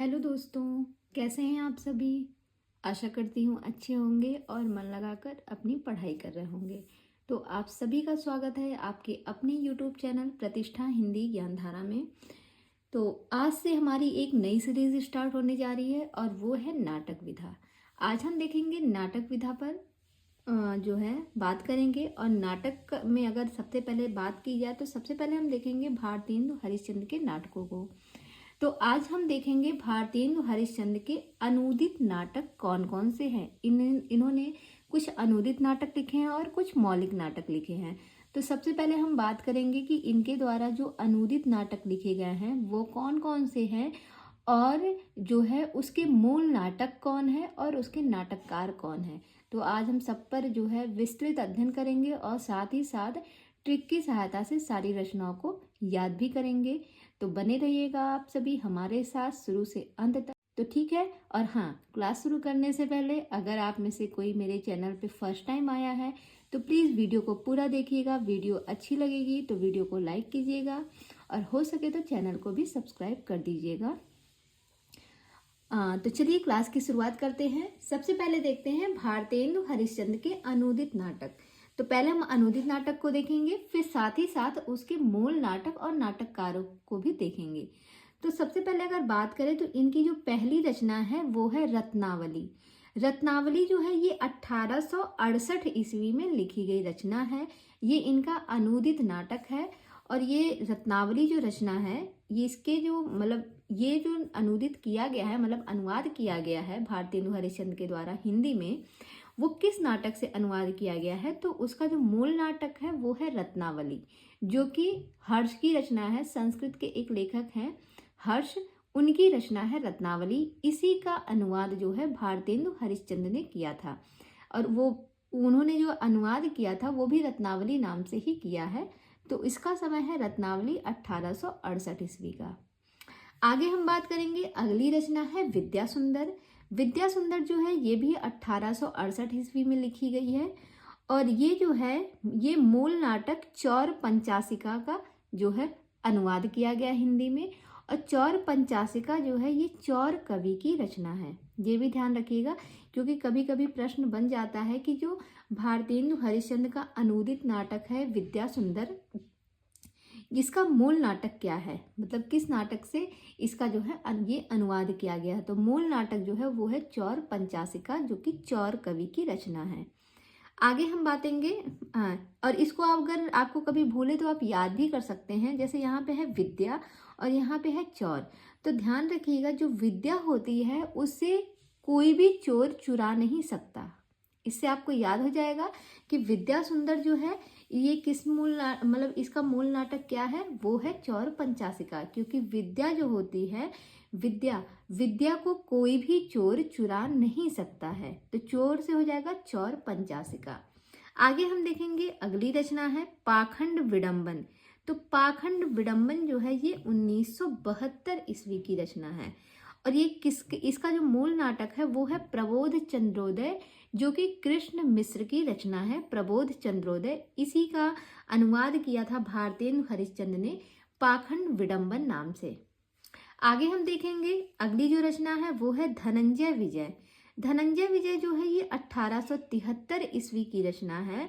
Hello दोस्तों, कैसे हैं आप सभी। आशा करती हूँ अच्छे होंगे और मन लगाकर अपनी पढ़ाई कर रहे होंगे। तो आप सभी का स्वागत है आपके अपने यूट्यूब चैनल प्रतिष्ठा हिंदी ज्ञानधारा में। तो आज से हमारी एक नई सीरीज स्टार्ट होने जा रही है और वो है नाटक विधा। आज हम देखेंगे नाटक विधा पर जो है बात करेंगे। और नाटक में अगर सबसे पहले बात की जाए तो सबसे पहले हम देखेंगे भारतेंदु हरिश्चंद्र के नाटकों को। तो आज हम देखेंगे भारतेंदु हरिश्चंद्र के अनूदित नाटक कौन कौन से हैं। इन्होंने कुछ अनूदित नाटक लिखे हैं और कुछ मौलिक नाटक लिखे हैं। तो सबसे पहले हम बात करेंगे कि इनके द्वारा जो अनूदित नाटक लिखे गए हैं वो कौन कौन से हैं, और जो है उसके मूल नाटक कौन है और उसके नाटककार कौन है। तो आज हम सब पर जो है विस्तृत अध्ययन करेंगे और साथ ही साथ ट्रिक की सहायता से सारी रचनाओं को याद भी करेंगे। तो बने रहिएगा आप सभी हमारे साथ शुरू से अंत तक। तो ठीक है। और हाँ, क्लास शुरू करने से पहले अगर आप में से कोई मेरे चैनल पे फर्स्ट टाइम आया है तो प्लीज़ वीडियो को पूरा देखिएगा। वीडियो अच्छी लगेगी तो वीडियो को लाइक कीजिएगा और हो सके तो चैनल को भी सब्सक्राइब कर दीजिएगा। तो चलिए क्लास की शुरुआत करते हैं। सबसे पहले देखते हैं भारतेंदु हरिश्चंद्र के अनूदित नाटक। तो पहले हम अनूदित नाटक को देखेंगे, फिर साथ ही साथ उसके मूल नाटक और नाटककारों को भी देखेंगे। तो सबसे पहले अगर बात करें तो इनकी जो पहली रचना है वो है रत्नावली। रत्नावली जो है ये 1868 ईस्वी में लिखी गई रचना है। ये इनका अनूदित नाटक है। और ये रत्नावली जो रचना है ये इसके जो ये जो अनूदित किया गया है, अनुवाद किया गया है भारतेंदु हरिश्चंद्र के द्वारा हिंदी में, वो किस नाटक से अनुवाद किया गया है। तो उसका जो मूल नाटक है वो है रत्नावली, जो कि हर्ष की रचना है। संस्कृत के एक लेखक हैं हर्ष, उनकी रचना है रत्नावली। इसी का अनुवाद जो है भारतेंदु हरिश्चंद्र ने किया था। और वो उन्होंने जो अनुवाद किया था वो भी रत्नावली नाम से ही किया है। तो इसका समय है रत्नावली 1868 ईस्वी का। आगे हम बात करेंगे, अगली रचना है विद्या सुंदर। विद्या सुंदर जो है ये भी 1868 ईस्वी में लिखी गई है। और ये जो है ये मूल नाटक चौर पंचासिका का जो है अनुवाद किया गया हिंदी में। और चौर पंचासिका जो है ये चौर कवि की रचना है। ये भी ध्यान रखिएगा क्योंकि कभी कभी प्रश्न बन जाता है कि जो भारतेंदु हरिश्चंद्र का अनूदित नाटक है विद्या सुंदर, इसका मूल नाटक क्या है, किस नाटक से इसका जो है ये अनुवाद किया गया है। तो मूल नाटक जो है वो है चौर पंचासिका, जो कि चौर कवि की रचना है। आगे हम बातेंगे। और इसको अगर आपको कभी भूले तो आप याद भी कर सकते हैं। जैसे यहाँ पे है विद्या और यहाँ पे है चौर। तो ध्यान रखिएगा जो विद्या होती है उससे कोई भी चोर चुरा नहीं सकता। इससे आपको याद हो जाएगा कि विद्या सुंदर जो है ये किस इसका मूल नाटक क्या है, वो है चौर पंचासिका। क्योंकि विद्या जो होती है, विद्या को कोई भी चोर चुरा नहीं सकता है। तो चोर से हो जाएगा चौर पंचासिका। आगे हम देखेंगे, अगली रचना है पाखंड विडंबन। तो पाखंड विडंबन जो है ये 1972 ईस्वी की रचना है। और ये इसका जो मूल नाटक है वो है प्रबोध चंद्रोदय, जो कि कृष्ण मिश्र की रचना है। प्रबोध चंद्रोदय, इसी का अनुवाद किया था भारतेंदु हरिश्चंद्र ने पाखंड विडंबन नाम से। आगे हम देखेंगे, अगली जो रचना है वो है धनंजय विजय। धनंजय विजय जो है ये 1873 ईस्वी की रचना है।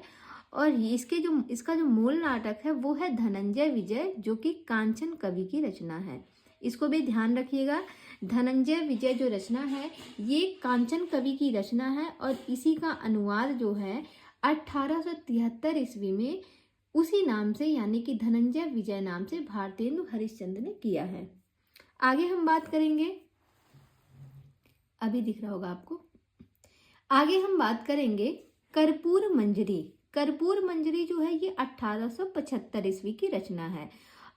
और इसका जो मूल नाटक है वो है धनंजय विजय, जो कि कांचन कवि की रचना है। इसको भी ध्यान रखिएगा। धनंजय विजय जो रचना है ये कांचन कवि की रचना है। और इसी का अनुवाद जो है 1873 ईस्वी में उसी नाम से, यानी कि धनंजय विजय नाम से भारतेंदु हरिश्चंद्र ने किया है। आगे हम बात करेंगे, अभी दिख रहा होगा आपको। आगे हम बात करेंगे कर्पूर मंजरी। कर्पूर मंजरी जो है ये 1875 ईस्वी की रचना है।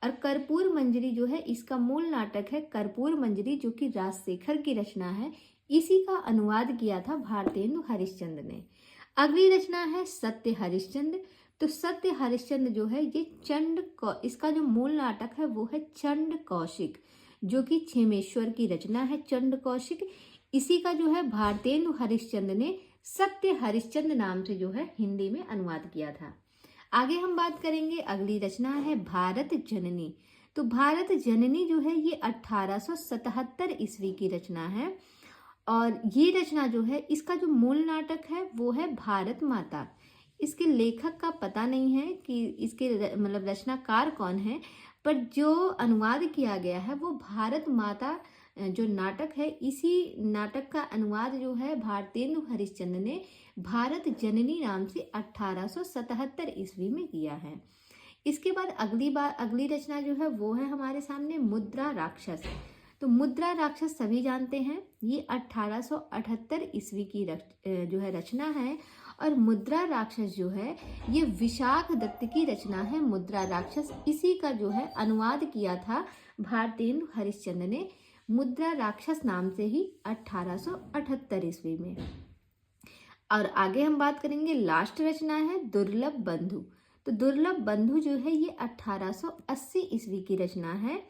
और कर्पूर मंजरी जो है इसका मूल नाटक है कर्पूर मंजरी, जो कि राजशेखर की रचना है। इसी का अनुवाद किया था भारतेंदु हरिश्चंद्र ने। अगली रचना है सत्य हरिश्चंद्र। तो सत्य हरिश्चंद्र जो है ये इसका जो मूल नाटक है वो है चंड कौशिक, जो कि क्षेमेश्वर की रचना है। चंड कौशिक, इसी का जो है भारतेंदु हरिश्चंद्र ने सत्य हरिश्चंद्र नाम से जो है हिंदी में अनुवाद किया था। आगे हम बात करेंगे, अगली रचना है भारत जननी। तो भारत जननी जो है ये 1877 ईस्वी की रचना है। और ये रचना जो है, इसका जो मूल नाटक है वो है भारत माता। इसके लेखक का पता नहीं है कि इसके मतलब रचनाकार कौन है, पर जो अनुवाद किया गया है वो भारत माता जो नाटक है, इसी नाटक का अनुवाद जो है भारतेंदु हरिश्चंद्र ने भारत जननी नाम से 1877 ईस्वी में किया है। इसके बाद अगली रचना जो है वो है हमारे सामने मुद्रा राक्षस। तो मुद्रा राक्षस सभी जानते हैं, ये 1878 ईस्वी की जो है रचना है। और मुद्रा राक्षस जो है ये विशाख दत्त की रचना है। मुद्रा राक्षस, इसी का जो है अनुवाद किया था भारतेंदु हरिश्चंद्र ने मुद्रा राक्षस नाम से ही 1878 ईस्वी में। और आगे हम बात करेंगे, लास्ट रचना है दुर्लभ बंधु। तो दुर्लभ बंधु जो है ये 1880 ईस्वी की रचना है।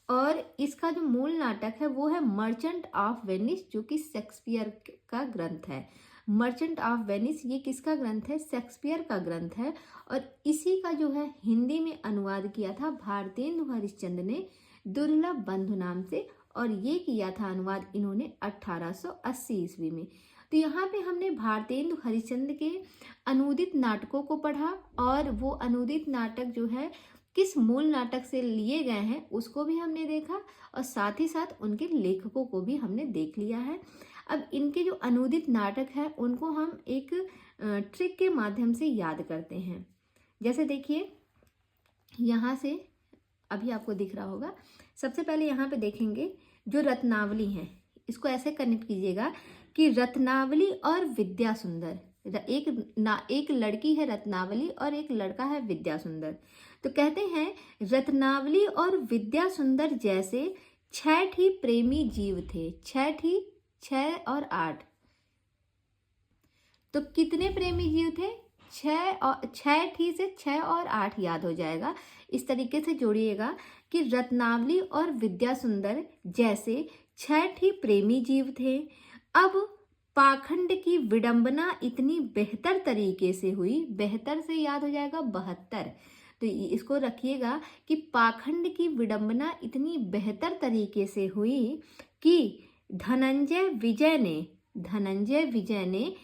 और इसका जो मूल नाटक है वो है मर्चेंट ऑफ वेनिस, जो कि शेक्सपियर का ग्रंथ है। मर्चेंट ऑफ वेनिस ये किसका ग्रंथ है? शेक्सपियर का ग्रंथ है। और इसी का जो है हिंदी में अनुवाद किया था भारतेंदु हरिश्चंद्र ने दुर्लभ बंधु नाम से, और ये किया था अनुवाद इन्होंने 1880 ईस्वी में। तो यहाँ पे हमने भारतेंदु हरिश्चंद्र के अनुदित नाटकों को पढ़ा, और वो अनुदित नाटक जो है किस मूल नाटक से लिए गए हैं उसको भी हमने देखा, और साथ ही साथ उनके लेखकों को भी हमने देख लिया है। अब इनके जो अनुदित नाटक है उनको हम एक ट्रिक के माध्यम से याद करते हैं। जैसे देखिए, यहाँ से अभी आपको दिख रहा होगा, सबसे पहले यहाँ पे देखेंगे जो रत्नावली है, इसको ऐसे कनेक्ट कीजिएगा कि रत्नावली और विद्या सुंदर, एक लड़की है रत्नावली और एक लड़का है विद्या सुंदर। तो कहते हैं रत्नावली और विद्या सुंदर जैसे 6 प्रेमी जीव थे। 6 और 8, तो कितने प्रेमी जीव थे? 6 से 6 और 8 याद हो जाएगा। इस तरीके से जोड़िएगा कि रत्नावली और विद्या सुंदर जैसे 6 प्रेमी जीव थे। अब पाखंड की विडंबना इतनी बेहतर तरीके से हुई, बेहतर से याद हो जाएगा 72। तो इसको रखिएगा कि पाखंड की विडंबना इतनी बेहतर तरीके से हुई कि धनंजय विजय ने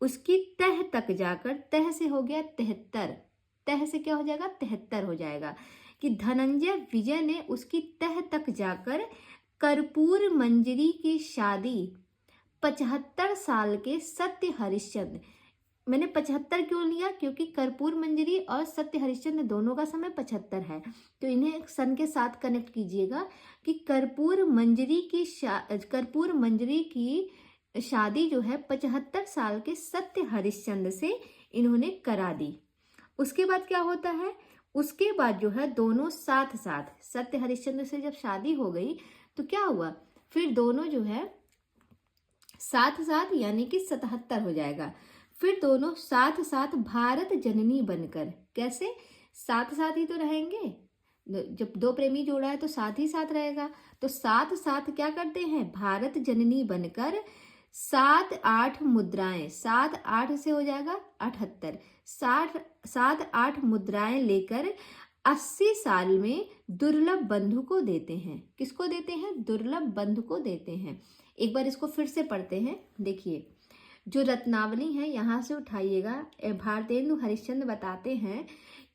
उसकी तह तक जाकर, तह से हो गया 73, तह से क्या हो जाएगा? 73 हो जाएगा, कि धनंजय विजय ने उसकी तह तक जाकर कर्पूर मंजरी की शादी 75 साल के सत्य हरिश्चंद्र, मैंने 75 क्यों लिया? क्योंकि कर्पूर मंजरी और सत्य हरिश्चंद्र दोनों का समय 75 है, तो इन्हें सन के साथ कनेक्ट कीजिएगा कि कर्पूर मंजरी की शादी जो है 75 साल के सत्य हरिश्चंद्र से इन्होंने करा दी। उसके बाद क्या होता है? उसके बाद जो है दोनों साथ साथ, सत्य हरिश्चंद्र से जब शादी हो गई तो क्या हुआ? फिर दोनों जो है साथ साथ, यानी कि 77 हो जाएगा। फिर दोनों साथ साथ भारत जननी बनकर, कैसे? साथ साथ ही तो रहेंगे, जब दो प्रेमी जोड़ा है तो साथ ही साथ रहेगा। तो साथ साथ क्या करते हैं? भारत जननी बनकर 7-8 मुद्राएं, 7-8 से हो जाएगा 78, 7-8 मुद्राएं लेकर 80 साल में दुर्लभ बंधु को देते हैं। किसको देते हैं? दुर्लभ बंधु को देते हैं। एक बार इसको फिर से पढ़ते हैं। देखिए, जो रत्नावली है यहाँ से उठाइएगा। भारतेंदु हरिश्चंद्र बताते हैं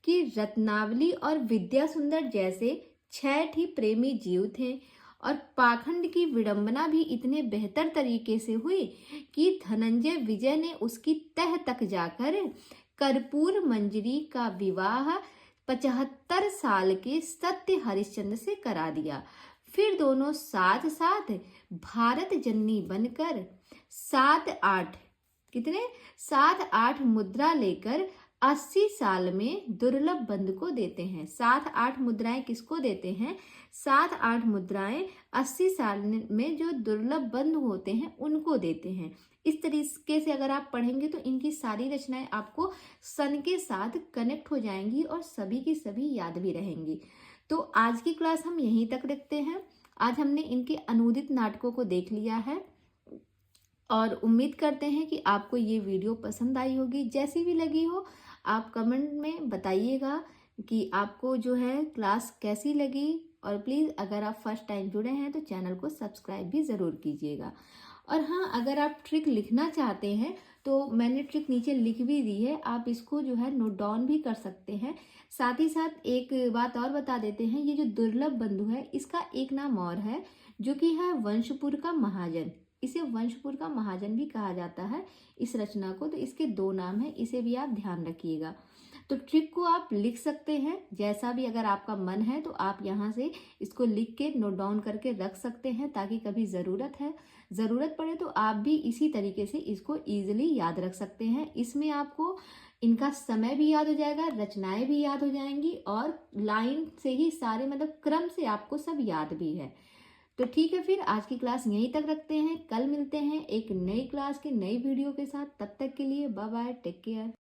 कि रत्नावली और विद्या सुंदर जैसे 6 प्रेमी जीव थे, और पाखंड की विडंबना भी इतने बेहतर तरीके से हुई कि धनंजय विजय ने उसकी तह तक जाकर कर्पूर मंजरी का विवाह 75 साल के सत्य हरिश्चंद्र से करा दिया। फिर दोनों साथ साथ भारत जननी बनकर 7-8, कितने? 7-8 मुद्रा लेकर 80 साल में दुर्लभ बंधु को देते हैं। 7-8 मुद्राएं किसको देते हैं? 7-8 मुद्राएं 80 साल में जो दुर्लभ बंधु होते हैं उनको देते हैं। इस तरीके से अगर आप पढ़ेंगे तो इनकी सारी रचनाएं आपको सन के साथ कनेक्ट हो जाएंगी और सभी की सभी याद भी रहेंगी। तो आज की क्लास हम यहीं तक रखते हैं। आज हमने इनके अनुदित नाटकों को देख लिया है, और उम्मीद करते हैं कि आपको ये वीडियो पसंद आई होगी। जैसी भी लगी हो आप कमेंट में बताइएगा कि आपको जो है क्लास कैसी लगी, और प्लीज़ अगर आप फर्स्ट टाइम जुड़े हैं तो चैनल को सब्सक्राइब भी ज़रूर कीजिएगा। और हाँ, अगर आप ट्रिक लिखना चाहते हैं तो मैंने ट्रिक नीचे लिख भी दी है, आप इसको जो है नोट डाउन भी कर सकते हैं। साथ ही साथ एक बात और बता देते हैं, ये जो दुर्लभ बंधु है इसका एक नाम और है जो कि है वंशपुर का महाजन। इसे वंशपुर का महाजन भी कहा जाता है इस रचना को, तो इसके दो नाम है, इसे भी आप ध्यान रखिएगा। तो ट्रिक को आप लिख सकते हैं, जैसा भी अगर आपका मन है तो आप यहाँ से इसको लिख के नोट डाउन करके रख सकते हैं, ताकि कभी ज़रूरत पड़े तो आप भी इसी तरीके से इसको ईजिली याद रख सकते हैं। इसमें आपको इनका समय भी याद हो जाएगा, रचनाएं भी याद हो जाएंगी और लाइन से ही सारे मतलब क्रम से आपको सब याद भी है। तो ठीक है, फिर आज की क्लास यहीं तक रखते हैं, कल मिलते हैं एक नई क्लास की नई वीडियो के साथ। तब तक के लिए बाय बाय, टेक केयर।